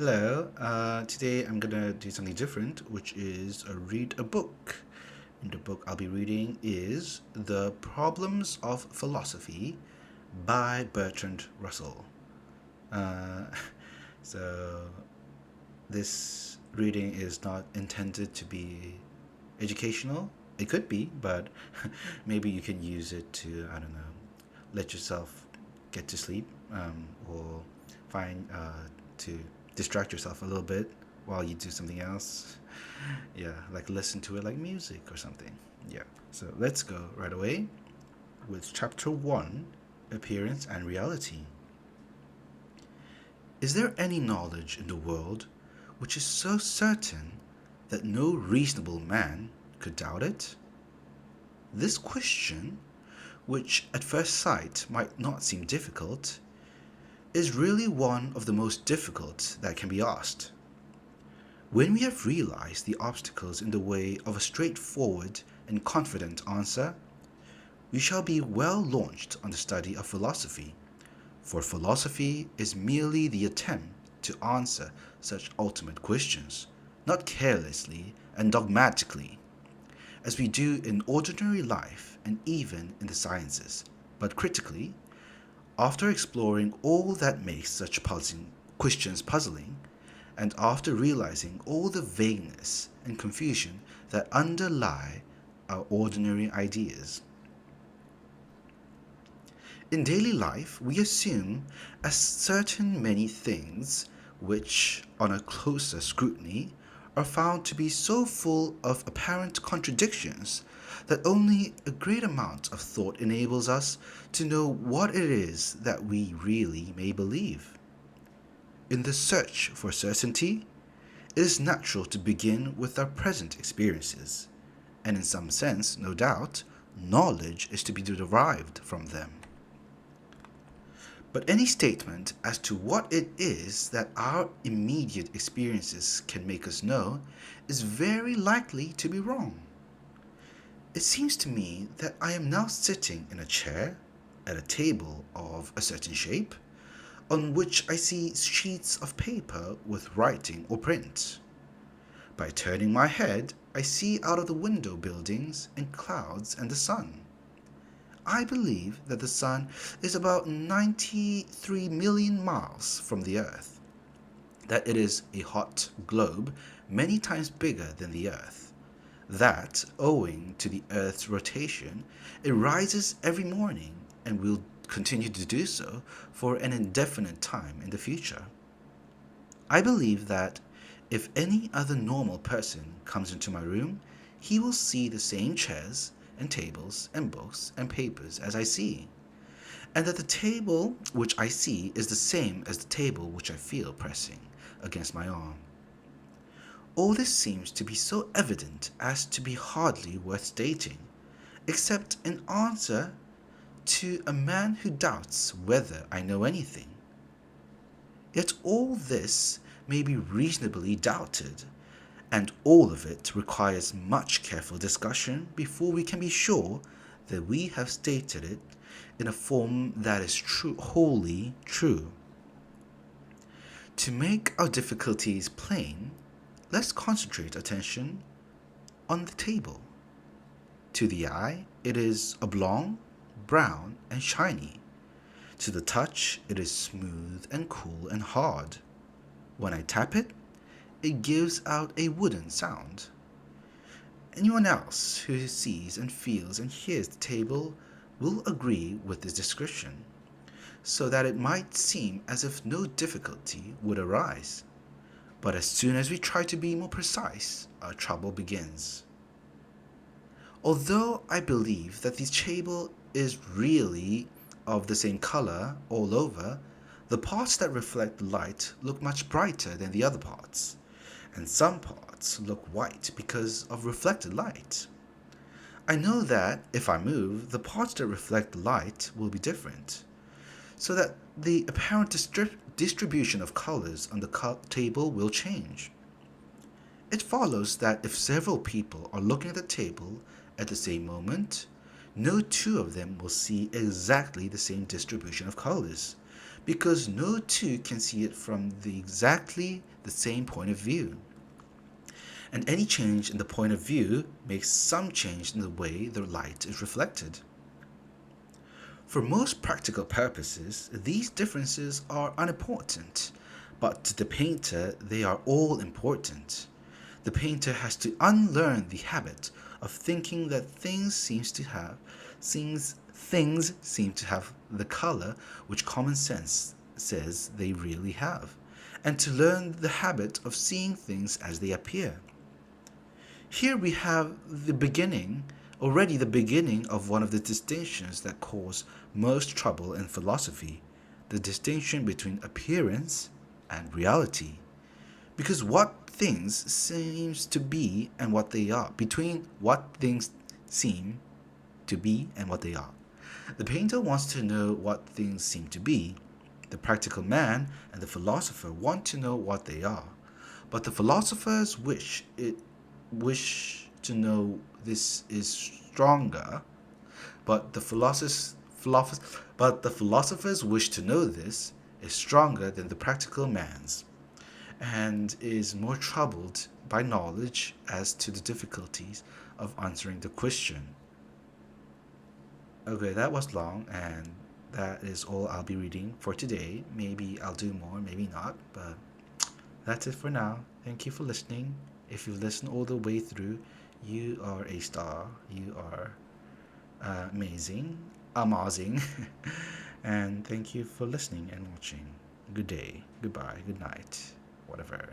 Hello. Today I'm gonna do something different, which is read a book. And the book I'll be reading is The Problems of Philosophy by Bertrand Russell. Uh, so this reading is not intended to be educational. It could be, but maybe you can use it to, I don't know, let yourself get to sleep, or find to distract yourself a little bit while you do something else. Yeah, like listen to it like music or something. Yeah. So let's go right away with chapter 1, Appearance and Reality. Is there any knowledge in the world which is so certain that no reasonable man could doubt it? This question, which at first sight might not seem difficult, is really one of the most difficult that can be asked. When we have realized the obstacles in the way of a straightforward and confident answer, we shall be well launched on the study of philosophy, for philosophy is merely the attempt to answer such ultimate questions, not carelessly and dogmatically, as we do in ordinary life and even in the sciences, but critically, after exploring all that makes such questions puzzling, and after realizing all the vagueness and confusion that underlie our ordinary ideas. In daily life, we assume as certain many things which, on a closer scrutiny, are found to be so full of apparent contradictions that only a great amount of thought enables us to know what it is that we really may believe. In the search for certainty, it is natural to begin with our present experiences, and in some sense, no doubt, knowledge is to be derived from them. But any statement as to what it is that our immediate experiences can make us know is very likely to be wrong. It seems to me that I am now sitting in a chair at a table of a certain shape, on which I see sheets of paper with writing or print. By turning my head, I see out of the window buildings and clouds and the sun. I believe that the sun is about 93 million miles from the earth, that it is a hot globe many times bigger than the earth, that, owing to the earth's rotation, it rises every morning and will continue to do so for an indefinite time in the future. I believe that if any other normal person comes into my room, he will see the same chairs and tables and books and papers as I see, and that the table which I see is the same as the table which I feel pressing against my arm. All this seems to be so evident as to be hardly worth stating, except in answer to a man who doubts whether I know anything. Yet all this may be reasonably doubted, and all of it requires much careful discussion before we can be sure that we have stated it in a form that is wholly true. To make our difficulties plain, let's concentrate attention on the table. To the eye, it is oblong, brown, and shiny. To the touch, it is smooth and cool and hard. When I tap it, it gives out a wooden sound. Anyone else who sees and feels and hears the table will agree with this description, so that it might seem as if no difficulty would arise. But as soon as we try to be more precise, our trouble begins. Although I believe that the table is really of the same color all over, the parts that reflect light look much brighter than the other parts, and some parts look white because of reflected light. I know that if I move, the parts that reflect light will be different, so that the apparent distribution of colors on the table will change. It follows that if several people are looking at the table at the same moment, no two of them will see exactly the same distribution of colors, because no two can see it from exactly the same point of view. And any change in the point of view makes some change in the way the light is reflected. For most practical purposes, these differences are unimportant, but to the painter they are all important. The painter has to unlearn the habit of thinking that things seem to have the color which common sense says they really have, and to learn the habit of seeing things as they appear. Here we have already the beginning of one of the distinctions that cause most trouble in philosophy, the distinction between appearance and reality. Because what things seems to be and what they are, between what things seem to be and what they are. The painter wants to know what things seem to be. The practical man and the philosopher want to know what they are. But the philosophers wish to know this is stronger, but the philosophers wish to know this is stronger than the practical man's, and is more troubled by knowledge as to the difficulties of answering the question. Okay, that was long, and that is all I'll be reading for today. Maybe I'll do more, maybe not, but that's it for now. Thank you for listening. If you listen all the way through, you are a star. You are amazing, amazing. And thank you for listening and watching. Good day, goodbye, good night, whatever.